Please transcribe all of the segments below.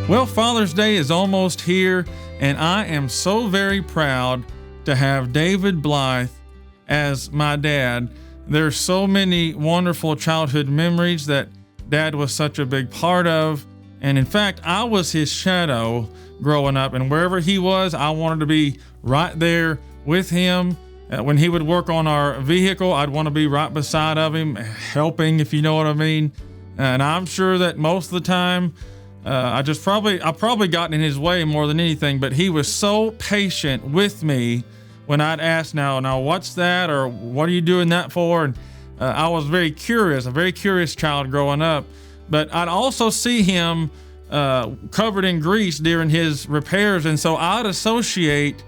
Well, Father's Day is almost here, and I am so very proud to have David Blythe as my dad. There's so many wonderful childhood memories that Dad was such a big part of. And in fact, I was his shadow growing up, and wherever he was, I wanted to be right there with him. When he would work on our vehicle, I'd want to be right beside of him, helping, if you know what I mean. And I'm sure that most of the time, I probably gotten in his way more than anything, but he was so patient with me when I'd ask, now, what's that? Or what are you doing that for? And I was a very curious child growing up. But I'd also see him covered in grease during his repairs. And so I'd associate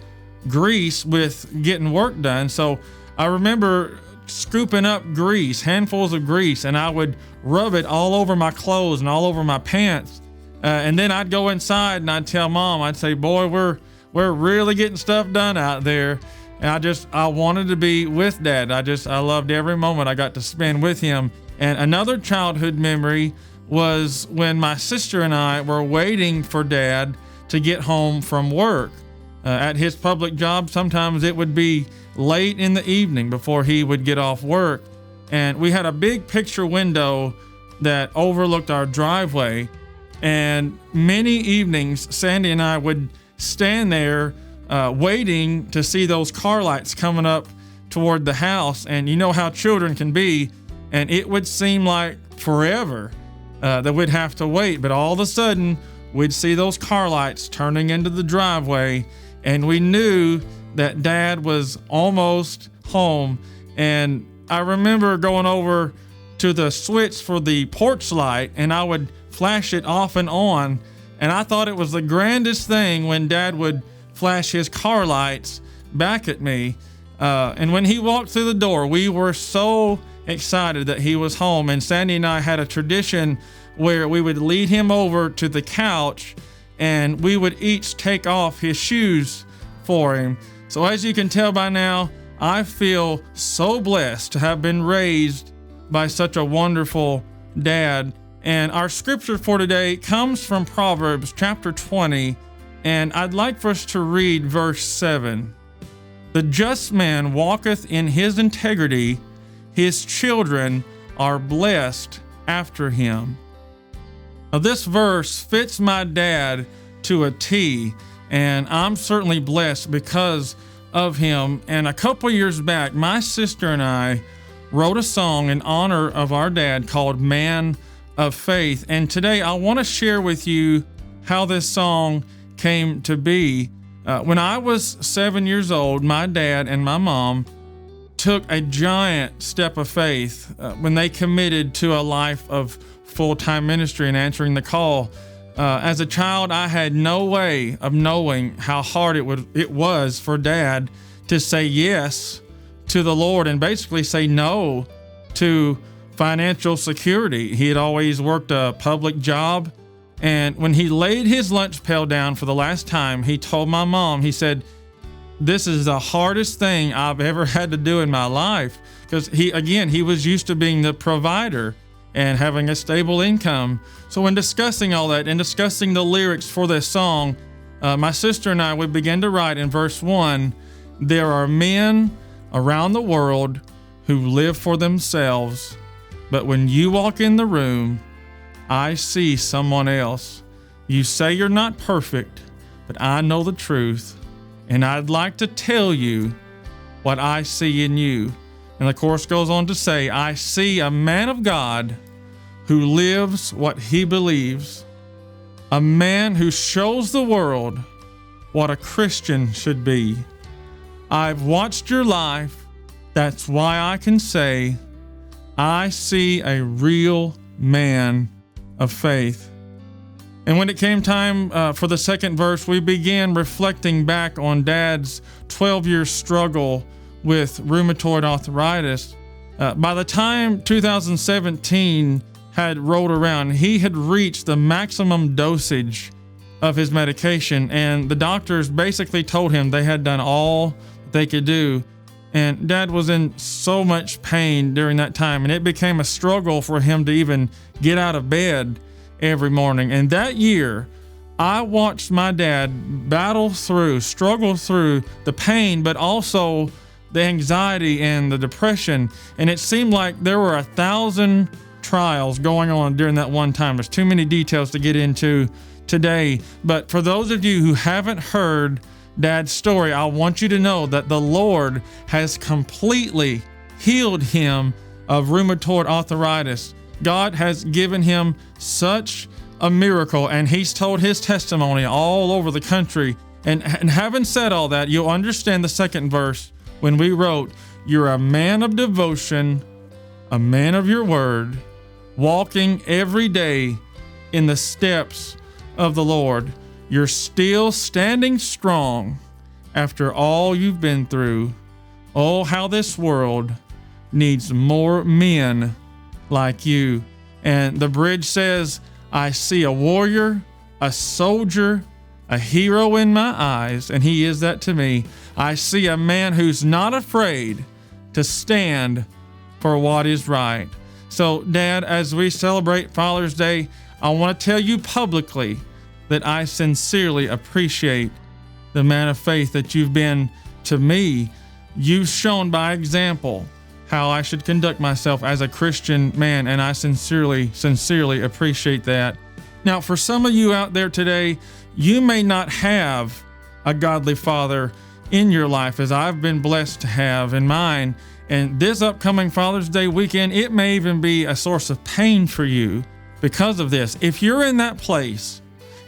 grease with getting work done. So I remember scooping up grease, handfuls of grease, and I would rub it all over my clothes and all over my pants. And then I'd go inside and I'd tell Mom, I'd say, boy, we're really getting stuff done out there. And I wanted to be with Dad. I loved every moment I got to spend with him. And another childhood memory was when my sister and I were waiting for Dad to get home from work. At his public job, sometimes it would be late in the evening before he would get off work. And we had a big picture window that overlooked our driveway. And many evenings, Sandy and I would stand there waiting to see those car lights coming up toward the house. And you know how children can be. And it would seem like forever that we'd have to wait. But all of a sudden, we'd see those car lights turning into the driveway. And we knew that Dad was almost home. And I remember going over to the switch for the porch light, and I would flash it off and on. And I thought it was the grandest thing when Dad would flash his car lights back at me. And when he walked through the door, we were so excited that he was home. And Sandy and I had a tradition where we would lead him over to the couch and we would each take off his shoes for him. So as you can tell by now, I feel so blessed to have been raised by such a wonderful dad. And our scripture for today comes from Proverbs chapter 20, and I'd like for us to read verse 7. The just man walketh in his integrity, his children are blessed after him. Now this verse fits my dad to a T, and I'm certainly blessed because of him. And a couple years back, my sister and I wrote a song in honor of our dad called Man of Faith. And today I want to share with you how this song came to be. When I was 7 years old, my dad and my mom took a giant step of faith when they committed to a life of full-time ministry and answering the call. As a child, I had no way of knowing how hard it was for Dad to say yes to the Lord and basically say no to financial security. He had always worked a public job. And when he laid his lunch pail down for the last time, he told my mom, he said, this is the hardest thing I've ever had to do in my life. Because he was used to being the provider and having a stable income. So when discussing all that and discussing the lyrics for this song, my sister and I would begin to write in verse 1, there are men around the world who live for themselves. But when you walk in the room, I see someone else. You say you're not perfect, but I know the truth. And I'd like to tell you what I see in you. And the chorus goes on to say, I see a man of God who lives what he believes. A man who shows the world what a Christian should be. I've watched your life. That's why I can say, I see a real man of faith. And when it came time for the second verse, we began reflecting back on Dad's 12-year struggle with rheumatoid arthritis. By the time 2017 had rolled around, he had reached the maximum dosage of his medication, and the doctors basically told him they had done all they could do. And Dad was in so much pain during that time, and it became a struggle for him to even get out of bed every morning. And that year, I watched my dad struggle through the pain, but also the anxiety and the depression. And it seemed like there were 1,000 trials going on during that one time. There's too many details to get into today. But for those of you who haven't heard Dad's story, I want you to know that the Lord has completely healed him of rheumatoid arthritis. God has given him such a miracle, and he's told his testimony all over the country. And having said all that, you'll understand the second verse when we wrote, "You're a man of devotion, a man of your word, walking every day in the steps of the Lord. You're still standing strong after all you've been through. Oh, how this world needs more men like you." And the bridge says, "I see a warrior, a soldier, a hero in my eyes," and he is that to me. "I see a man who's not afraid to stand for what is right." So, Dad, as we celebrate Father's Day, I want to tell you publicly that I sincerely appreciate the man of faith that you've been to me. You've shown by example how I should conduct myself as a Christian man, and I sincerely appreciate that. Now, for some of you out there today, you may not have a godly father in your life, as I've been blessed to have in mine. And this upcoming Father's Day weekend, it may even be a source of pain for you because of this. If you're in that place,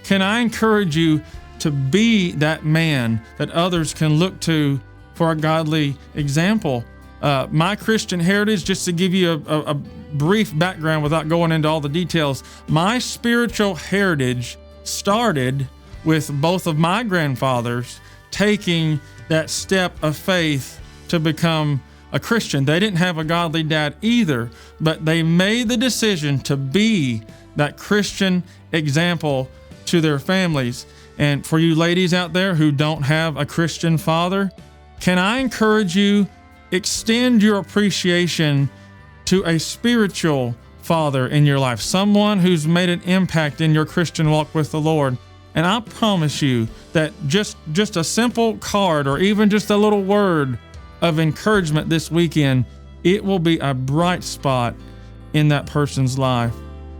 can I encourage you to be that man that others can look to for a godly example? My Christian heritage, just to give you a brief background without going into all the details, my spiritual heritage started with both of my grandfathers taking that step of faith to become a Christian. They didn't have a godly dad either, but they made the decision to be that Christian example to their families. And for you ladies out there who don't have a Christian father, can I encourage you, extend your appreciation to a spiritual father in your life, someone who's made an impact in your Christian walk with the Lord. And I promise you that just a simple card or even just a little word of encouragement this weekend, it will be a bright spot in that person's life.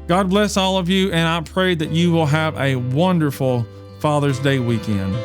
God bless all of you, and I pray that you will have a wonderful Father's Day weekend.